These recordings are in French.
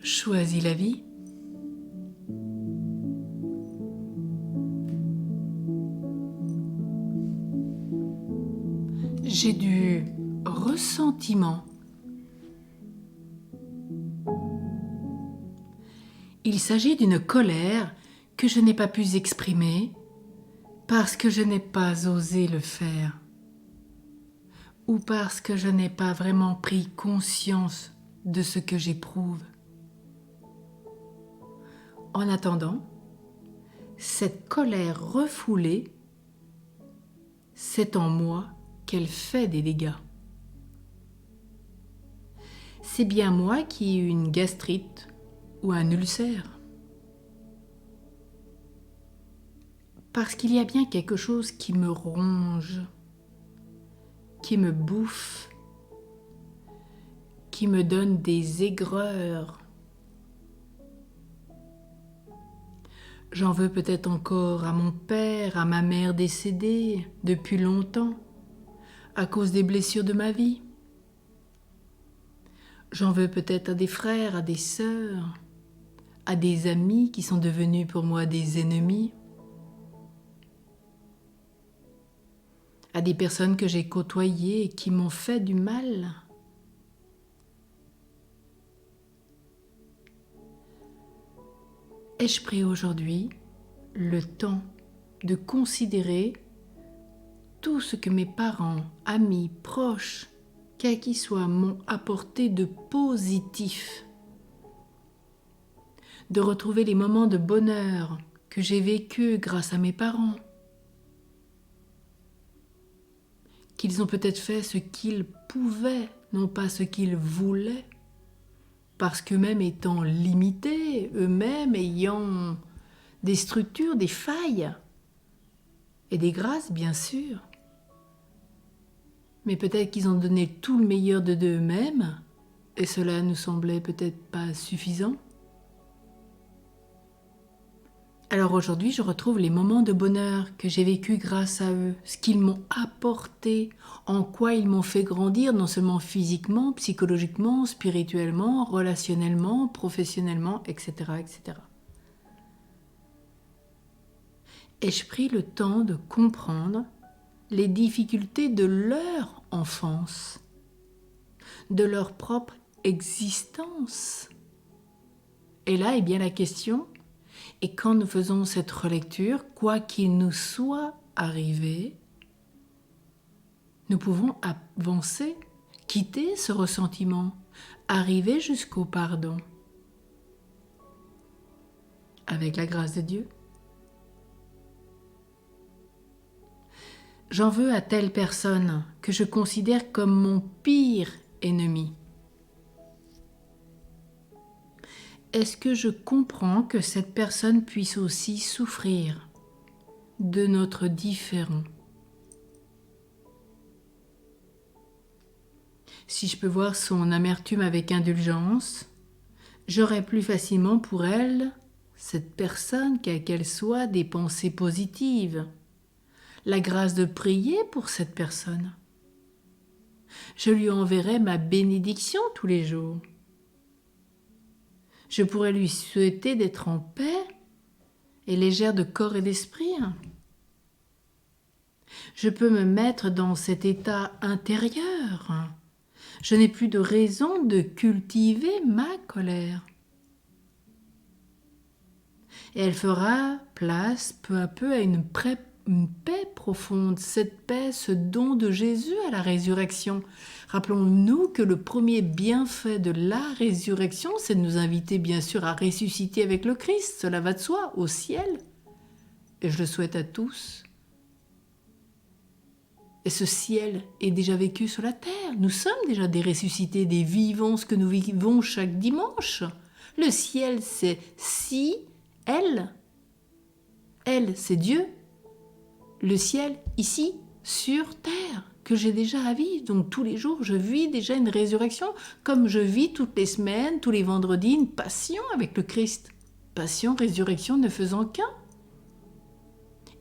Choisis la vie. J'ai du ressentiment. Il s'agit d'une colère que je n'ai pas pu exprimer parce que je n'ai pas osé le faire ou parce que je n'ai pas vraiment pris conscience de ce que j'éprouve. En attendant, cette colère refoulée, c'est en moi qu'elle fait des dégâts. C'est bien moi qui ai eu une gastrite ou un ulcère. Parce qu'il y a bien quelque chose qui me ronge, qui me bouffe, qui me donne des aigreurs. J'en veux peut-être encore à mon père, à ma mère décédée depuis longtemps, à cause des blessures de ma vie. J'en veux peut-être à des frères, à des sœurs, à des amis qui sont devenus pour moi des ennemis, à des personnes que j'ai côtoyées et qui m'ont fait du mal. Ai-je pris aujourd'hui le temps de considérer tout ce que mes parents, amis, proches, quels qu'ils soient, m'ont apporté de positif, de retrouver les moments de bonheur que j'ai vécus grâce à mes parents, qu'ils ont peut-être fait ce qu'ils pouvaient, non pas ce qu'ils voulaient, parce qu'eux-mêmes étant limités, eux-mêmes ayant des structures, des failles, et des grâces bien sûr. Mais peut-être qu'ils ont donné tout le meilleur d'eux-mêmes, et cela nous semblait peut-être pas suffisant. Alors aujourd'hui, je retrouve les moments de bonheur que j'ai vécus grâce à eux, ce qu'ils m'ont apporté, en quoi ils m'ont fait grandir, non seulement physiquement, psychologiquement, spirituellement, relationnellement, professionnellement, etc., etc. Ai-je pris le temps de comprendre les difficultés de leur enfance, de leur propre existence? Et là est bien la question. Et quand nous faisons cette relecture, quoi qu'il nous soit arrivé, nous pouvons avancer, quitter ce ressentiment, arriver jusqu'au pardon. Avec la grâce de Dieu. J'en veux à telle personne que je considère comme mon pire ennemi. Est-ce que je comprends que cette personne puisse aussi souffrir de notre différend? Si je peux voir son amertume avec indulgence, j'aurai plus facilement pour elle, cette personne, quelle qu'elle soit, des pensées positives, la grâce de prier pour cette personne. Je lui enverrai ma bénédiction tous les jours. Je pourrais lui souhaiter d'être en paix et légère de corps et d'esprit. Je peux me mettre dans cet état intérieur. Je n'ai plus de raison de cultiver ma colère. Et elle fera place peu à peu à une paix profonde, cette paix, ce don de Jésus à la résurrection. Rappelons-nous que le premier bienfait de la résurrection, c'est de nous inviter bien sûr à ressusciter avec le Christ, cela va de soi, au ciel. Et je le souhaite à tous. Et ce ciel est déjà vécu sur la terre. Nous sommes déjà des ressuscités, des vivants, ce que nous vivons chaque dimanche. Le ciel, c'est si, elle, c'est Dieu. Le ciel, ici, sur terre, que j'ai déjà à vivre. Donc tous les jours, je vis déjà une résurrection, comme je vis toutes les semaines, tous les vendredis, une passion avec le Christ. Passion, résurrection ne faisant qu'un.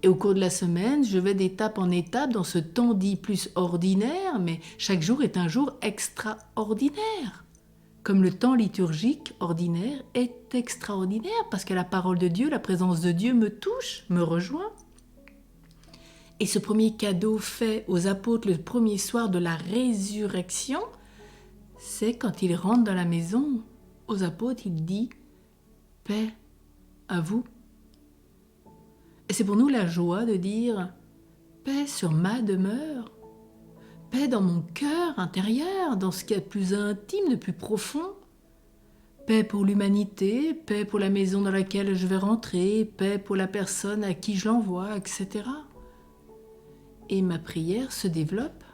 Et au cours de la semaine, je vais d'étape en étape dans ce temps dit plus ordinaire, mais chaque jour est un jour extraordinaire. comme le temps liturgique ordinaire est extraordinaire, parce que la parole de Dieu, la présence de Dieu me touche, me rejoint. Et ce premier cadeau fait aux apôtres le premier soir de la résurrection, c'est quand il rentre dans la maison, aux apôtres, il dit « Paix à vous ». Et c'est pour nous la joie de dire « Paix sur ma demeure ». Paix dans mon cœur intérieur, dans ce qu'il y a de plus intime, de plus profond. Paix pour l'humanité, paix pour la maison dans laquelle je vais rentrer, paix pour la personne à qui je l'envoie, etc. Et ma prière se développe.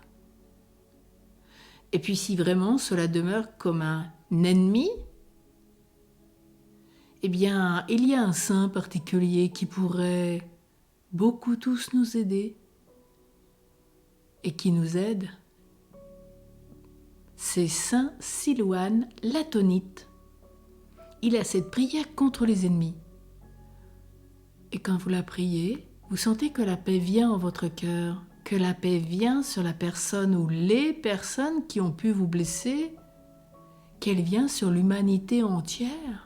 Et puis si vraiment cela demeure comme un ennemi, eh bien il y a un saint particulier qui pourrait beaucoup tous nous aider et qui nous aide. C'est saint Silouane l'Atonite. Il a cette prière contre les ennemis. Et quand vous la priez, vous sentez que la paix vient en votre cœur, que la paix vient sur la personne ou les personnes qui ont pu vous blesser, qu'elle vient sur l'humanité entière.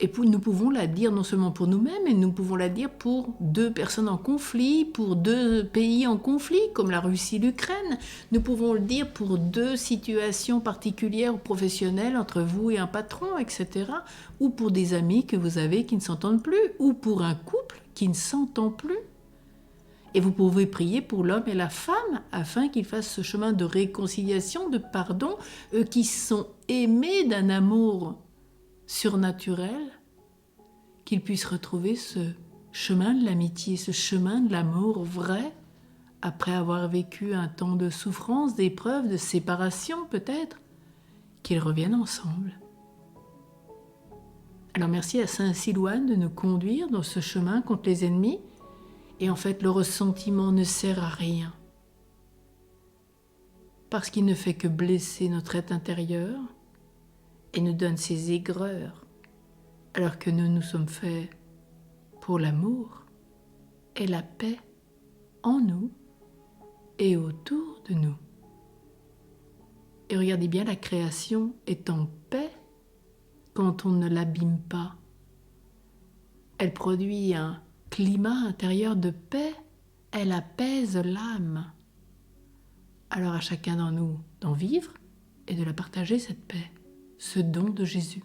Et nous pouvons la dire non seulement pour nous-mêmes, mais nous pouvons la dire pour 2 personnes en conflit, pour 2 pays en conflit, comme la Russie et l'Ukraine. Nous pouvons le dire pour 2 situations particulières ou professionnelles entre vous et un patron, etc. Ou pour des amis que vous avez qui ne s'entendent plus, ou pour un couple qui ne s'entend plus. Et vous pouvez prier pour l'homme et la femme afin qu'ils fassent ce chemin de réconciliation, de pardon, eux qui sont aimés d'un amour surnaturel, qu'ils puissent retrouver ce chemin de l'amitié, ce chemin de l'amour vrai, après avoir vécu un temps de souffrance, d'épreuve, de séparation peut-être, qu'ils reviennent ensemble. Alors merci à Saint Silouane de nous conduire dans ce chemin contre les ennemis, et en fait le ressentiment ne sert à rien, parce qu'il ne fait que blesser notre être intérieur, et nous donne ses aigreurs, alors que nous nous sommes faits pour l'amour et la paix en nous et autour de nous. Et regardez bien, la création est en paix quand on ne l'abîme pas. Elle produit un climat intérieur de paix, elle apaise l'âme. Alors à chacun d'en nous d'en vivre et de la partager, cette paix, ce don de Jésus.